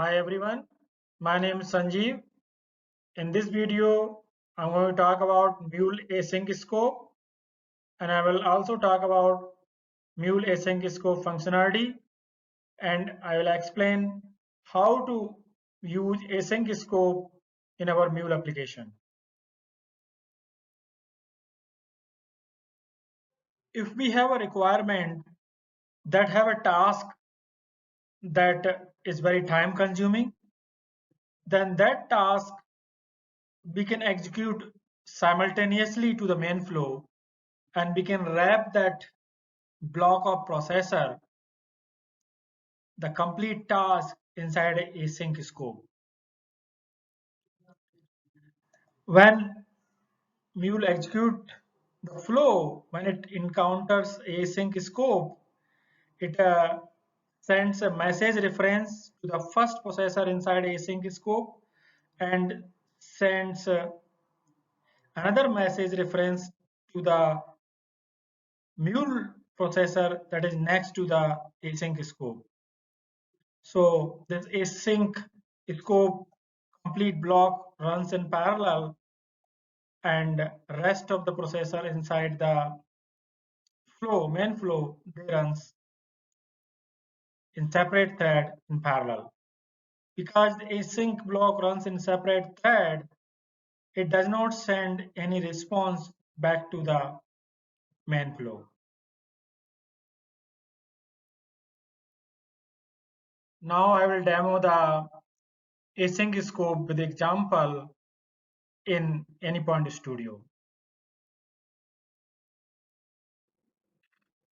Hi everyone, my name is Sanjeev. In this video, I'm going to talk about Mule async scope and I will also talk about Mule async scope functionality and I will explain how to use async scope in our Mule application. If we have a requirement that have a task that is very time consuming, then that task we can execute simultaneously to the main flow and we can wrap that block of processor, the complete task inside a async scope. When Mule execute the flow, when it encounters async scope, it sends a message reference to the first processor inside async scope and sends another message reference to the Mule processor that is next to the async scope. So this async scope complete block runs in parallel and rest of the processor inside the main flow, they runs in separate thread in parallel. Because the async block runs in separate thread, it does not send any response back to the main flow. Now I will demo the async scope with example in Anypoint Studio.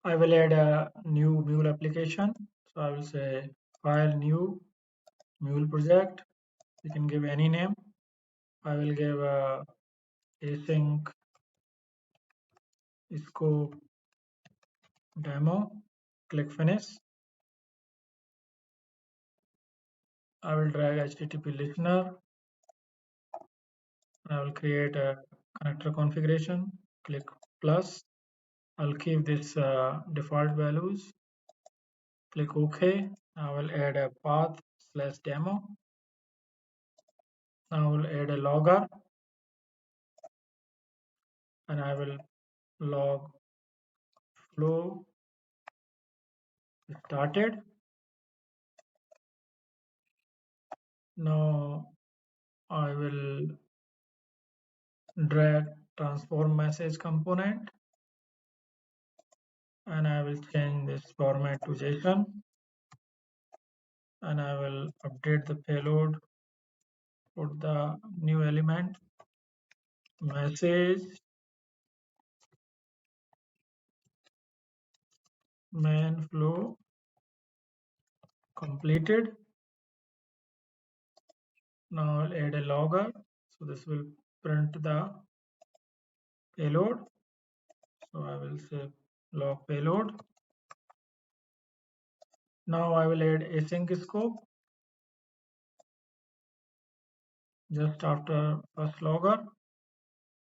I will add a new Mule application. So I will say file new Mule project. You can give any name. I will give async scope demo. Click finish. I will drag HTTP listener. I will create a connector configuration. Click plus. I'll keep this default values. Click OK. I will add a path / demo. I will add a logger and I will log flow started. Now I will drag transform message component and I will change this format to JSON and I will update the payload, put the new element message main flow completed. Now I'll add a logger, so this will print the payload. So I will say log payload. Now I will add async scope just after first logger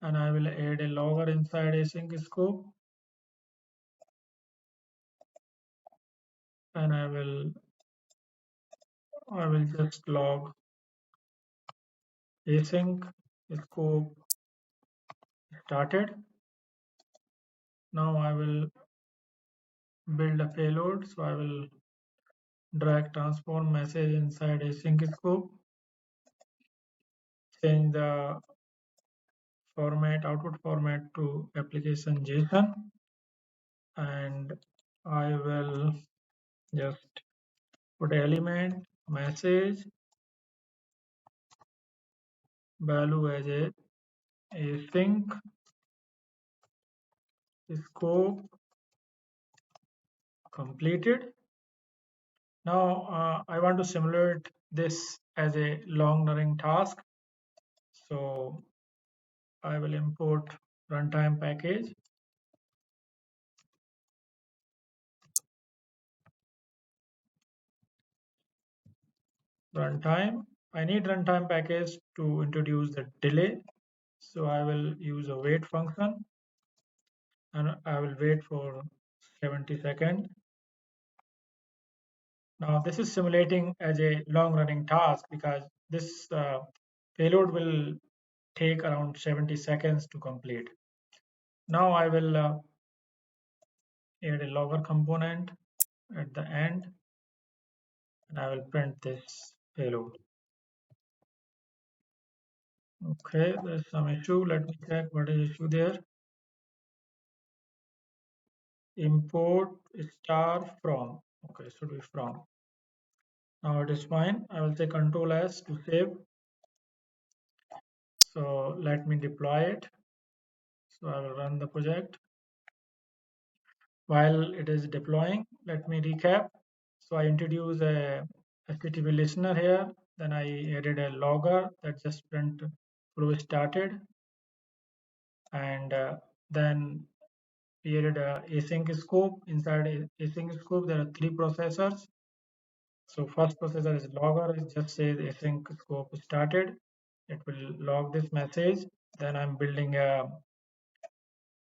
and I will add a logger inside async scope and I will just log async scope started. Now I will build a payload, so I will drag transform message inside async scope, change the output format to application JSON, and I will just put element message value as a async scope completed. Now I want to simulate this as a long running task. So I will import runtime package. Runtime. I need runtime package to introduce the delay. So I will use a wait function and I will wait for 70 seconds. Now this is simulating as a long running task because this payload will take around 70 seconds to complete. Now I will add a logger component at the end and I will print this payload. Okay, there's some issue. Let me check what is issue there. Import star from. Okay, should be from. Now it is fine. I will say Control S to save. So let me deploy it. So I will run the project. While it is deploying, let me recap. So I introduced a HTTP listener here. Then I added a logger that just print flow started. And then we added a async scope. Inside async scope, there are three processors. So first processor is logger. It just says async scope started. It will log this message. Then I'm building a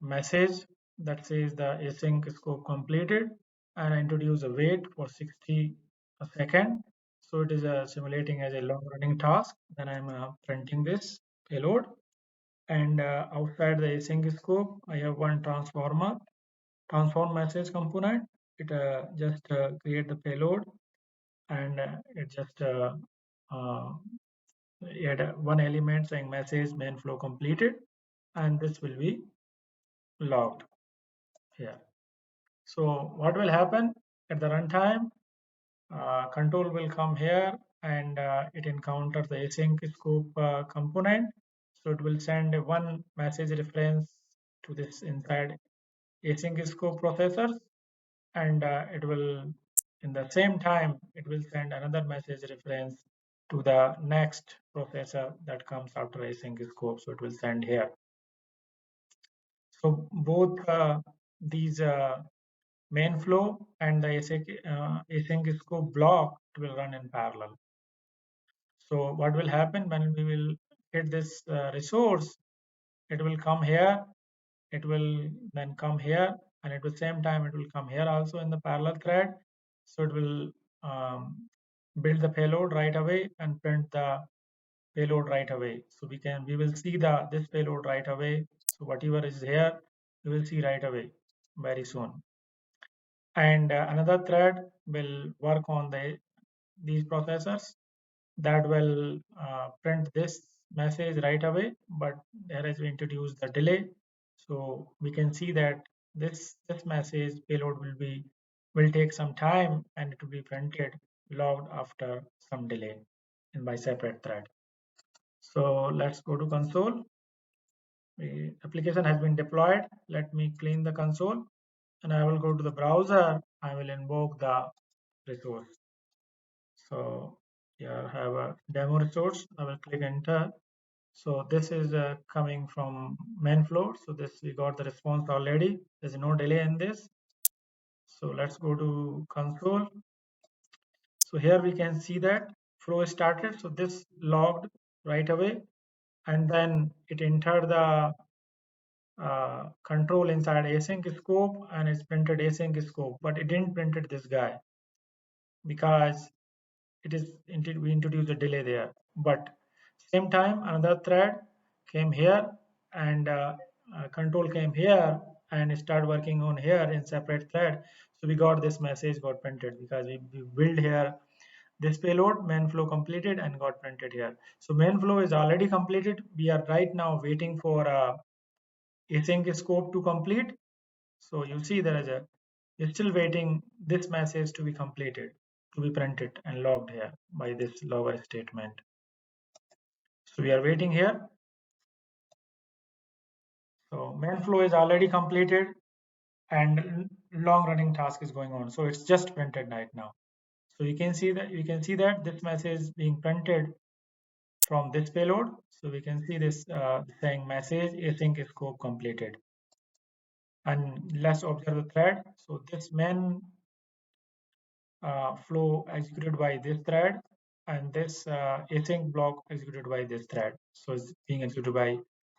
message that says the async scope completed and I introduce a wait for 60 a second. So it is simulating as a long running task. Then I'm printing this payload. And outside the async scope, I have one transform message component. It just create the payload and it just add one element saying message main flow completed and this will be logged here. So what will happen at the runtime? Control will come here and it encounters the async scope component. So it will send one message reference to this inside async scope processors and it will in the same time it will send another message reference to the next processor that comes after async scope. So it will send here. So both these main flow and the async scope block will run in parallel. So what will happen when we will hit this resource, it will come here, it will then come here, and at the same time it will come here also in the parallel thread. So it will build the payload right away and print the payload right away. So we will see this payload right away. So whatever is here, we will see right away very soon. And another thread will work on these processors that will print this message right away, but there is we introduce the delay. So we can see that this message payload will take some time and it will be printed logged after some delay in by separate thread. So let's go to console. The application has been deployed. Let me clean the console and I will go to the browser. I will invoke the resource. So here I have a demo resource. I will click enter. So this is coming from main flow. So this we got the response already. There's no delay in this. So let's go to console. So here we can see that flow started. So this logged right away, and then it entered the control inside async scope and it's printed async scope, but it didn't printed this guy because we introduced a delay there. But same time another thread came here and control came here and start working on here in separate thread. So we got this message got printed because we build here this payload main flow completed and got printed here. So main flow is already completed. We are right now waiting for async scope to complete. So you see there is a we're still waiting this message to be completed, to be printed and logged here by this logger statement. So we are waiting here. So main flow is already completed and long running task is going on. So it's just printed right now. So you can see that this message is being printed from this payload. So we can see this saying message async scope completed. And let's observe the thread. So this main flow executed by this thread and this async block executed by this thread. So it's being executed by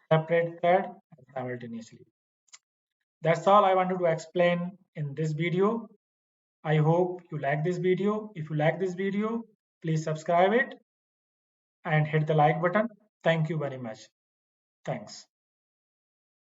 separate thread simultaneously. That's all I wanted to explain in this video. I hope you like this video. If you like this video, please subscribe it and hit the like button. Thank you very much. Thanks.